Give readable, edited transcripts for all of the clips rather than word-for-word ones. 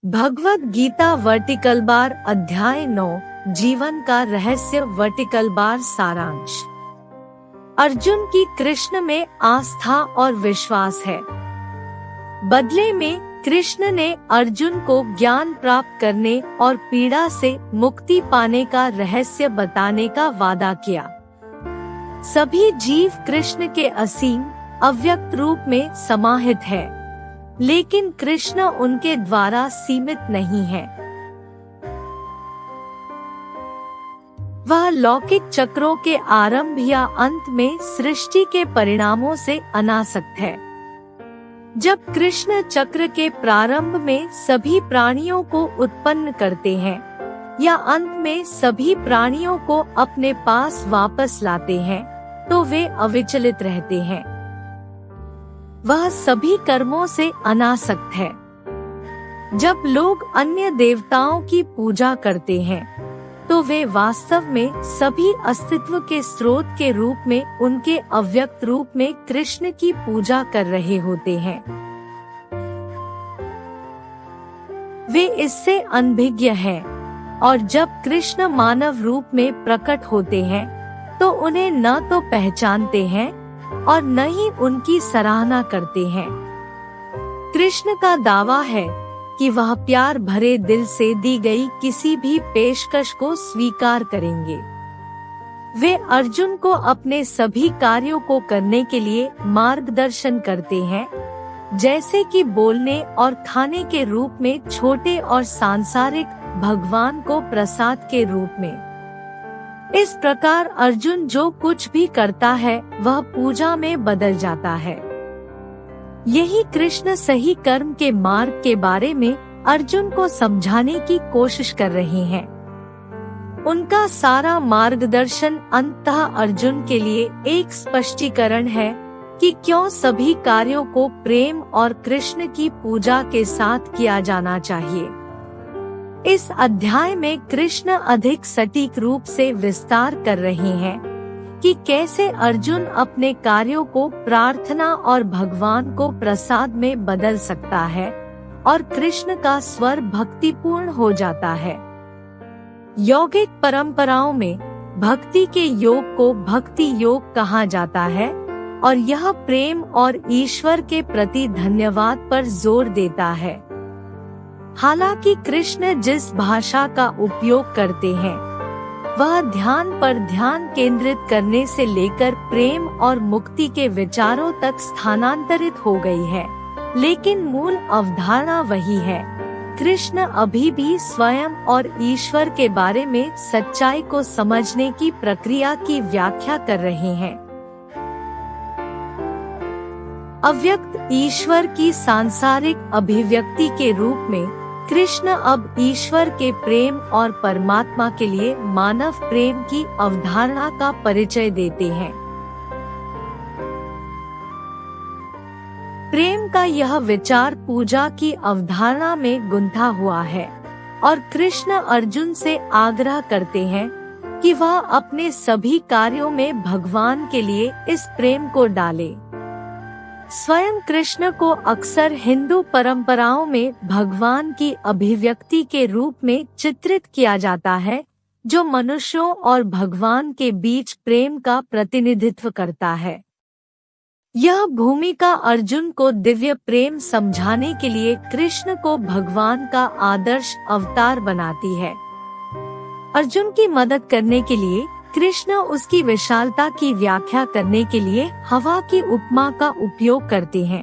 Bhagavad Gita vertical bar अध्याय 9 जीवन का रहस्य वर्टिकल बार सारांश। अर्जुन की कृष्ण में आस्था और विश्वास है। बदले में कृष्ण ने अर्जुन को ज्ञान प्राप्त करने और पीड़ा से मुक्ति पाने का रहस्य बताने का वादा किया। सभी जीव कृष्ण के असीम अव्यक्त रूप में समाहित है, लेकिन कृष्ण उनके द्वारा सीमित नहीं है। वह लौकिक चक्रों के आरंभ या अंत में सृष्टि के परिणामों से अनासक्त है। जब कृष्ण चक्र के प्रारंभ में सभी प्राणियों को उत्पन्न करते हैं या अंत में सभी प्राणियों को अपने पास वापस लाते हैं, तो वे अविचलित रहते हैं। वह सभी कर्मों से अनासक्त है। जब लोग अन्य देवताओं की पूजा करते हैं, तो वे वास्तव में सभी अस्तित्व के स्रोत के रूप में उनके अव्यक्त रूप में कृष्ण की पूजा कर रहे होते हैं। वे इससे अनभिज्ञ हैं, और जब कृष्ण मानव रूप में प्रकट होते हैं, तो उन्हें न तो पहचानते हैं और न ही उनकी सराहना करते हैं। कृष्ण का दावा है कि वह प्यार भरे दिल से दी गई किसी भी पेशकश को स्वीकार करेंगे। वे अर्जुन को अपने सभी कार्यों को करने के लिए मार्गदर्शन करते हैं, जैसे कि बोलने और खाने के रूप में छोटे और सांसारिक भगवान को प्रसाद के रूप में। इस प्रकार अर्जुन जो कुछ भी करता है वह पूजा में बदल जाता है। यही कृष्ण सही कर्म के मार्ग के बारे में अर्जुन को समझाने की कोशिश कर रहे हैं। उनका सारा मार्गदर्शन अंततः अर्जुन के लिए एक स्पष्टीकरण है कि क्यों सभी कार्यों को प्रेम और कृष्ण की पूजा के साथ किया जाना चाहिए। इस अध्याय में कृष्ण अधिक सटीक रूप से विस्तार कर रहे हैं कि कैसे अर्जुन अपने कार्यों को प्रार्थना और भगवान को प्रसाद में बदल सकता है और कृष्ण का स्वर भक्तिपूर्ण हो जाता है। यौगिक परंपराओं में भक्ति के योग को भक्ति योग कहा जाता है, और यह प्रेम और ईश्वर के प्रति धन्यवाद पर जोर देता है। हालांकि कृष्ण जिस भाषा का उपयोग करते हैं, वह ध्यान पर ध्यान केंद्रित करने से लेकर प्रेम और मुक्ति के विचारों तक स्थानांतरित हो गई है, लेकिन मूल अवधारणा वही है। कृष्ण अभी भी स्वयं और ईश्वर के बारे में सच्चाई को समझने की प्रक्रिया की व्याख्या कर रहे हैं। अव्यक्त ईश्वर की सांसारिक अभिव्यक्ति के रूप में कृष्ण अब ईश्वर के प्रेम और परमात्मा के लिए मानव प्रेम की अवधारणा का परिचय देते हैं। प्रेम का यह विचार पूजा की अवधारणा में गुंथा हुआ है, और कृष्ण अर्जुन से आग्रह करते हैं कि वह अपने सभी कार्यों में भगवान के लिए इस प्रेम को डाले। स्वयं कृष्ण को अक्सर हिंदू परंपराओं में भगवान की अभिव्यक्ति के रूप में चित्रित किया जाता है, जो मनुष्यों और भगवान के बीच प्रेम का प्रतिनिधित्व करता है। यह भूमिका अर्जुन को दिव्य प्रेम समझाने के लिए कृष्ण को भगवान का आदर्श अवतार बनाती है। अर्जुन की मदद करने के लिए कृष्ण उसकी विशालता की व्याख्या करने के लिए हवा की उपमा का उपयोग करते हैं।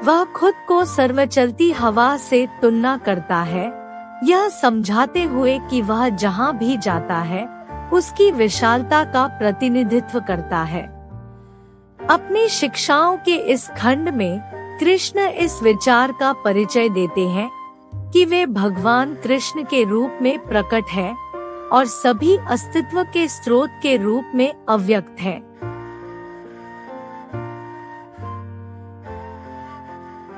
वह खुद को सर्वचलती हवा से तुलना करता है, यह समझाते हुए कि वह जहाँ भी जाता है उसकी विशालता का प्रतिनिधित्व करता है। अपनी शिक्षाओं के इस खंड में कृष्ण इस विचार का परिचय देते हैं कि वे भगवान कृष्ण के रूप में प्रकट है और सभी अस्तित्व के स्रोत के रूप में अव्यक्त है।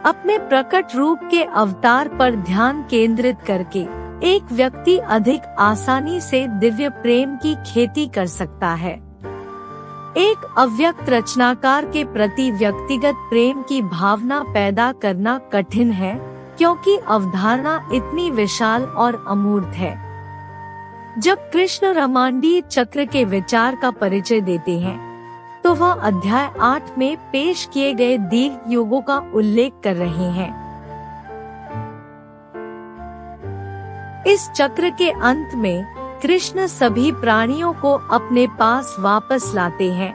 अपने प्रकट रूप के अवतार पर ध्यान केंद्रित करके एक व्यक्ति अधिक आसानी से दिव्य प्रेम की खेती कर सकता है। एक अव्यक्त रचनाकार के प्रति व्यक्तिगत प्रेम की भावना पैदा करना कठिन है, क्योंकि अवधारणा इतनी विशाल और अमूर्त है। जब कृष्ण ब्रह्मांडीय चक्र के विचार का परिचय देते हैं, तो वह अध्याय 8 में पेश किए गए दीर्घ युगों का उल्लेख कर रहे हैं। इस चक्र के अंत में कृष्ण सभी प्राणियों को अपने पास वापस लाते हैं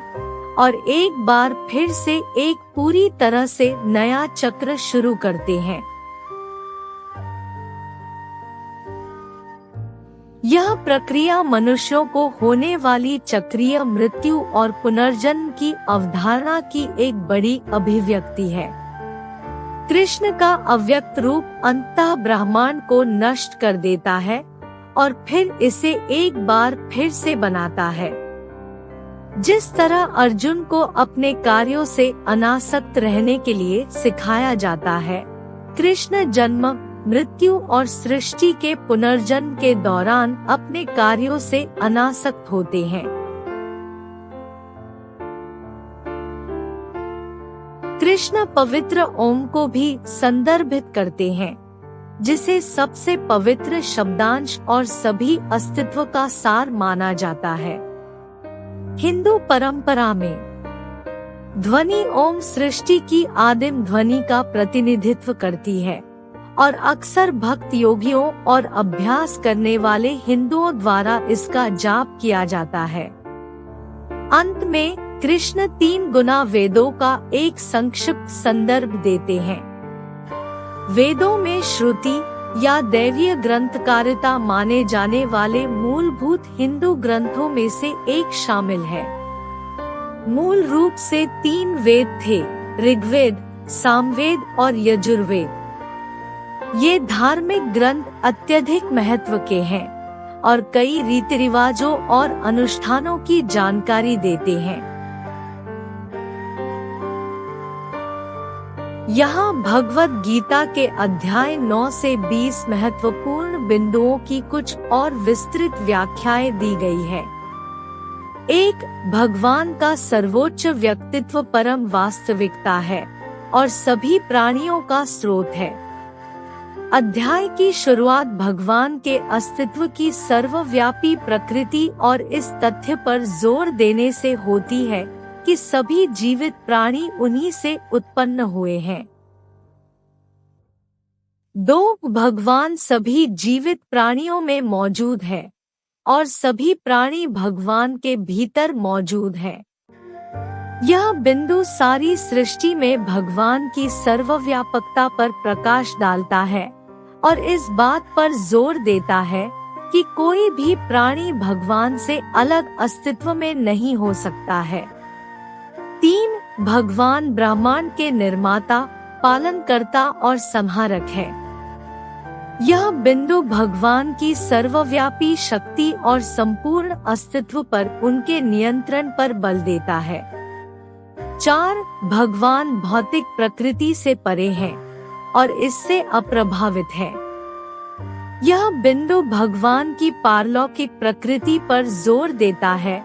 और एक बार फिर से एक पूरी तरह से नया चक्र शुरू करते हैं। यह प्रक्रिया मनुष्यों को होने वाली चक्रीय मृत्यु और पुनर्जन्म की अवधारणा की एक बड़ी अभिव्यक्ति है। कृष्ण का अव्यक्त रूप अंततः ब्रह्मांड को नष्ट कर देता है और फिर इसे एक बार फिर से बनाता है। जिस तरह अर्जुन को अपने कार्यों से अनासक्त रहने के लिए सिखाया जाता है, कृष्ण जन्म, मृत्यु और सृष्टि के पुनर्जन्म के दौरान अपने कार्यों से अनासक्त होते हैं। कृष्ण पवित्र ओम को भी संदर्भित करते हैं, जिसे सबसे पवित्र शब्दांश और सभी अस्तित्व का सार माना जाता है। हिंदू परंपरा में ध्वनि ओम सृष्टि की आदिम ध्वनि का प्रतिनिधित्व करती है और अक्सर भक्त योगियों और अभ्यास करने वाले हिंदुओं द्वारा इसका जाप किया जाता है। अंत में कृष्ण 3 गुना वेदों का एक संक्षिप्त संदर्भ देते हैं। वेदों में श्रुति या दैवीय ग्रंथकारिता माने जाने वाले मूलभूत हिंदू ग्रंथों में से एक शामिल है। मूल रूप से 3 वेद थे, ऋग्वेद, सामवेद और यजुर्वेद। ये धार्मिक ग्रंथ अत्यधिक महत्व के हैं और कई रीति रिवाजों और अनुष्ठानों की जानकारी देते हैं। यहाँ भगवद गीता के अध्याय 9 से 20 महत्वपूर्ण बिंदुओं की कुछ और विस्तृत व्याख्याएं दी गई है। 1. भगवान का सर्वोच्च व्यक्तित्व परम वास्तविकता है और सभी प्राणियों का स्रोत है। अध्याय की शुरुआत भगवान के अस्तित्व की सर्वव्यापी प्रकृति और इस तथ्य पर जोर देने से होती है कि सभी जीवित प्राणी उन्हीं से उत्पन्न हुए हैं। 2. भगवान सभी जीवित प्राणियों में मौजूद है और सभी प्राणी भगवान के भीतर मौजूद हैं। यह बिंदु सारी सृष्टि में भगवान की सर्वव्यापकता पर प्रकाश डालता है और इस बात पर जोर देता है कि कोई भी प्राणी भगवान से अलग अस्तित्व में नहीं हो सकता है। 3. भगवान ब्रह्मांड के निर्माता, पालनकर्ता और संहारक है। यह बिंदु भगवान की सर्वव्यापी शक्ति और संपूर्ण अस्तित्व पर उनके नियंत्रण पर बल देता है। 4. भगवान भौतिक प्रकृति से परे हैं और इससे अप्रभावित है। यह बिंदु भगवान की पारलौकिक प्रकृति पर जोर देता है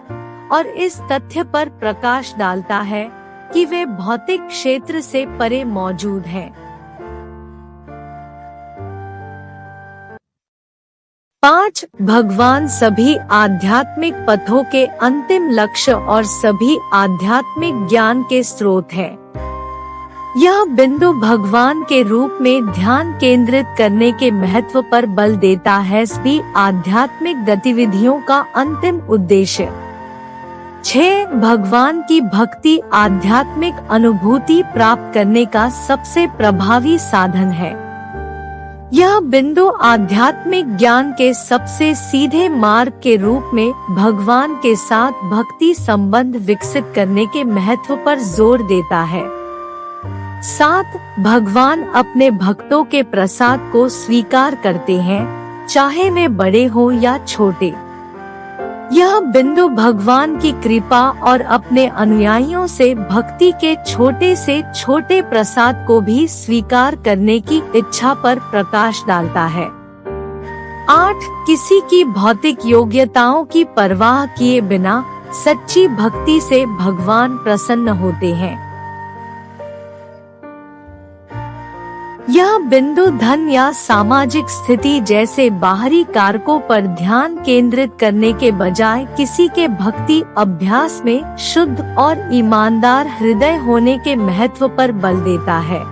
और इस तथ्य पर प्रकाश डालता है कि वे भौतिक क्षेत्र से परे मौजूद हैं। 5. भगवान सभी आध्यात्मिक पथों के अंतिम लक्ष्य और सभी आध्यात्मिक ज्ञान के स्रोत है। यह बिंदु भगवान के रूप में ध्यान केंद्रित करने के महत्व पर बल देता है, सभी आध्यात्मिक गतिविधियों का अंतिम उद्देश्य। 6. भगवान की भक्ति आध्यात्मिक अनुभूति प्राप्त करने का सबसे प्रभावी साधन है। यह बिंदु आध्यात्मिक ज्ञान के सबसे सीधे मार्ग के रूप में भगवान के साथ भक्ति संबंध विकसित करने के महत्व पर जोर देता है। 7. भगवान अपने भक्तों के प्रसाद को स्वीकार करते हैं, चाहे वे बड़े हो या छोटे। यह बिंदु भगवान की कृपा और अपने अनुयायियों से भक्ति के छोटे से छोटे प्रसाद को भी स्वीकार करने की इच्छा पर प्रकाश डालता है। 8. किसी की भौतिक योग्यताओं की परवाह किए बिना सच्ची भक्ति से भगवान प्रसन्न होते हैं। यह बिंदु धन या सामाजिक स्थिति जैसे बाहरी कारकों पर ध्यान केंद्रित करने के बजाय किसी के भक्ति अभ्यास में शुद्ध और ईमानदार हृदय होने के महत्व पर बल देता है।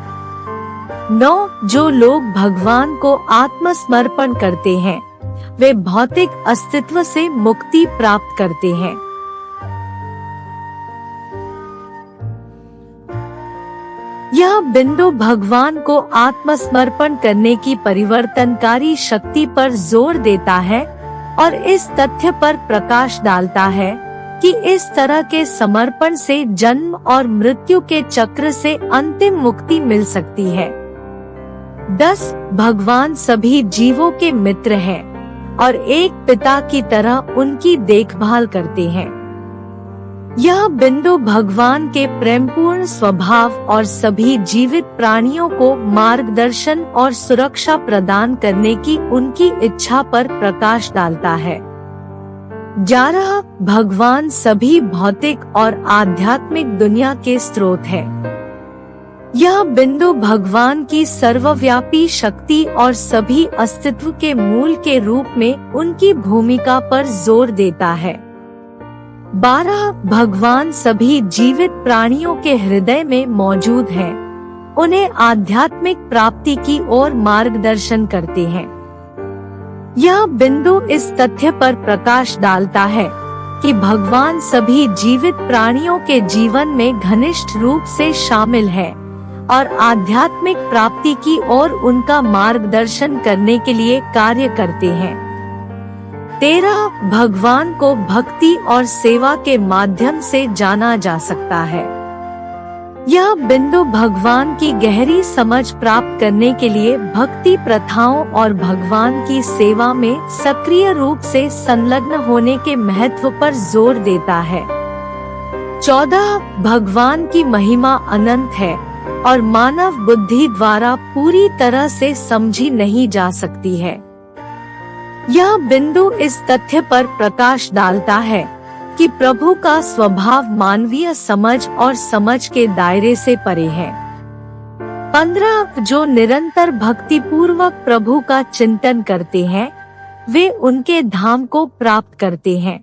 9. जो लोग भगवान को आत्मसमर्पण करते हैं वे भौतिक अस्तित्व से मुक्ति प्राप्त करते हैं। यह बिंदु भगवान को आत्मसमर्पण करने की परिवर्तनकारी शक्ति पर जोर देता है और इस तथ्य पर प्रकाश डालता है कि इस तरह के समर्पण से जन्म और मृत्यु के चक्र से अंतिम मुक्ति मिल सकती है। 10. भगवान सभी जीवों के मित्र हैं और एक पिता की तरह उनकी देखभाल करते हैं। यह बिंदु भगवान के प्रेमपूर्ण स्वभाव और सभी जीवित प्राणियों को मार्गदर्शन और सुरक्षा प्रदान करने की उनकी इच्छा पर प्रकाश डालता है। 11. भगवान सभी भौतिक और आध्यात्मिक दुनिया के स्रोत है। यह बिंदु भगवान की सर्वव्यापी शक्ति और सभी अस्तित्व के मूल के रूप में उनकी भूमिका पर जोर देता है। 12. भगवान सभी जीवित प्राणियों के हृदय में मौजूद हैं, उन्हें आध्यात्मिक प्राप्ति की ओर मार्गदर्शन करते हैं। यह बिंदु इस तथ्य पर प्रकाश डालता है कि भगवान सभी जीवित प्राणियों के जीवन में घनिष्ठ रूप से शामिल है और आध्यात्मिक प्राप्ति की ओर उनका मार्गदर्शन करने के लिए कार्य करते हैं। 13. भगवान को भक्ति और सेवा के माध्यम से जाना जा सकता है। यह बिंदु भगवान की गहरी समझ प्राप्त करने के लिए भक्ति प्रथाओं और भगवान की सेवा में सक्रिय रूप से संलग्न होने के महत्व पर जोर देता है। 14. भगवान की महिमा अनंत है और मानव बुद्धि द्वारा पूरी तरह से समझी नहीं जा सकती है। यह बिंदु इस तथ्य पर प्रकाश डालता है कि प्रभु का स्वभाव मानवीय समझ और समझ के दायरे से परे है। 15. जो निरंतर भक्ति पूर्वक प्रभु का चिंतन करते हैं वे उनके धाम को प्राप्त करते हैं।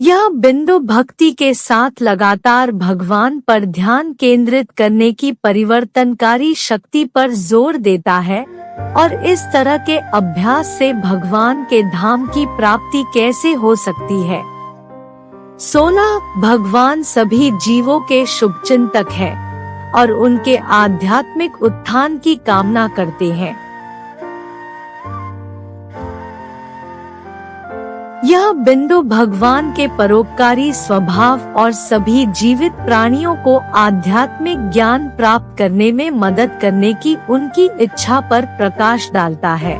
यह बिंदु भक्ति के साथ लगातार भगवान पर ध्यान केंद्रित करने की परिवर्तनकारी शक्ति पर जोर देता है और इस तरह के अभ्यास से भगवान के धाम की प्राप्ति कैसे हो सकती है। 16. भगवान सभी जीवों के शुभचिंतक हैं और उनके आध्यात्मिक उत्थान की कामना करते हैं। यह बिंदु भगवान के परोपकारी स्वभाव और सभी जीवित प्राणियों को आध्यात्मिक ज्ञान प्राप्त करने में मदद करने की उनकी इच्छा पर प्रकाश डालता है।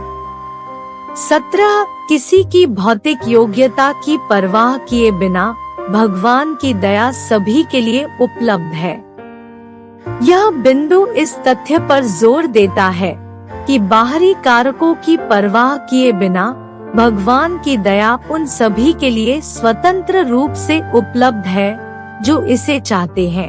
17. किसी की भौतिक योग्यता की परवाह किए बिना भगवान की दया सभी के लिए उपलब्ध है। यह बिंदु इस तथ्य पर जोर देता है कि बाहरी कारकों की परवाह किए बिना भगवान की दया उन सभी के लिए स्वतंत्र रूप से उपलब्ध है जो इसे चाहते हैं।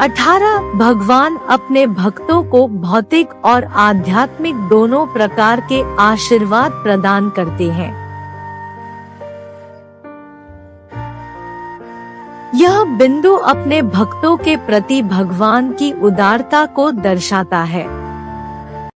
18. भगवान अपने भक्तों को भौतिक और आध्यात्मिक दोनों प्रकार के आशीर्वाद प्रदान करते हैं। यह बिंदु अपने भक्तों के प्रति भगवान की उदारता को दर्शाता है।